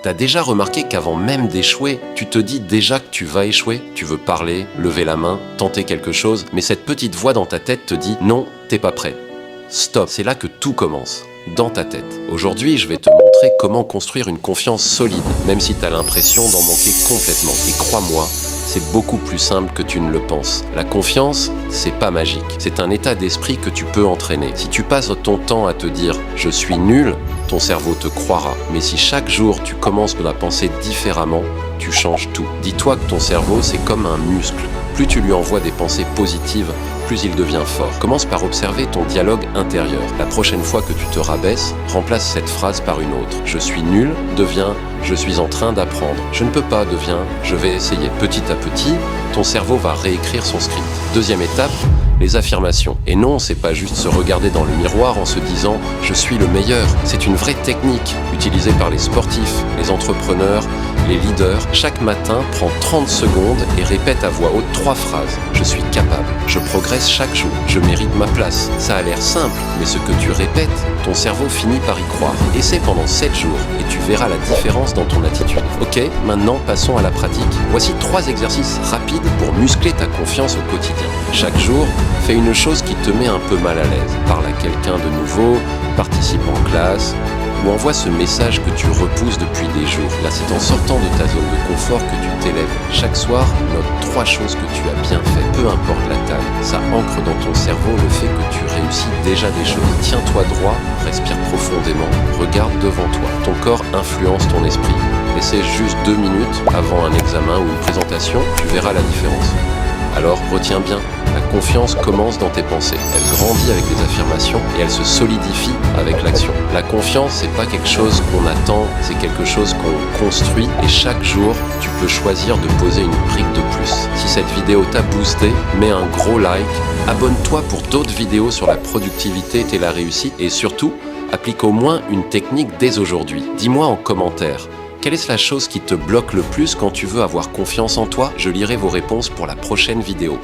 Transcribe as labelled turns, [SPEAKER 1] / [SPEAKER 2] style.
[SPEAKER 1] T'as déjà remarqué qu'avant même d'échouer, tu te dis déjà que tu vas échouer? Tu veux parler, lever la main, tenter quelque chose, mais cette petite voix dans ta tête te dit non, t'es pas prêt. Stop, c'est là que tout commence, dans ta tête. Aujourd'hui, je vais te montrer comment construire une confiance solide, même si t'as l'impression d'en manquer complètement. Et crois-moi, c'est beaucoup plus simple que tu ne le penses. La confiance, c'est pas magique. C'est un état d'esprit que tu peux entraîner. Si tu passes ton temps à te dire « je suis nul », ton cerveau te croira. Mais si chaque jour tu commences à penser différemment, tu changes tout. Dis-toi que ton cerveau, c'est comme un muscle. Plus tu lui envoies des pensées positives, plus il devient fort. Commence par observer ton dialogue intérieur. La prochaine fois que tu te rabaisses, remplace cette phrase par une autre. Je suis nul devient je suis en train d'apprendre. Je ne peux pas devient je vais essayer. Petit à petit, ton cerveau va réécrire son script. Deuxième étape, les affirmations. Et non, c'est pas juste se regarder dans le miroir en se disant « je suis le meilleur ». C'est une vraie technique utilisée par les sportifs, les entrepreneurs, les leaders. Chaque matin, prends 30 secondes et répète à voix haute 3 phrases. Je suis capable, je progresse chaque jour, je mérite ma place. Ça a l'air simple, mais ce que tu répètes, ton cerveau finit par y croire. Essaie pendant 7 jours et tu verras la différence dans ton attitude. Ok, maintenant passons à la pratique. Voici 3 exercices rapides pour muscler ta confiance au quotidien. Chaque jour, fais une chose qui te met un peu mal à l'aise. Parle à quelqu'un de nouveau, participe en classe, ou envoie ce message que tu repousses depuis des jours. Là, c'est en sortant de ta zone de confort que tu t'élèves. Chaque soir, note 3 choses que tu as bien fait, peu importe la taille. Ça ancre dans ton cerveau le fait que tu réussis déjà des choses. Tiens-toi droit, respire profondément, regarde devant toi. Ton corps influence ton esprit. Essaie juste 2 minutes avant un examen ou une présentation, tu verras la différence. Alors, retiens bien, la confiance commence dans tes pensées. Elle grandit avec les affirmations et elle se solidifie avec l'action. La confiance, c'est pas quelque chose qu'on attend, c'est quelque chose qu'on construit et chaque jour, tu peux choisir de poser une brique de plus. Si cette vidéo t'a boosté, mets un gros like, abonne-toi pour d'autres vidéos sur la productivité et la réussite et surtout, applique au moins une technique dès aujourd'hui. Dis-moi en commentaire. Quelle est la chose qui te bloque le plus quand tu veux avoir confiance en toi? Je lirai vos réponses pour la prochaine vidéo.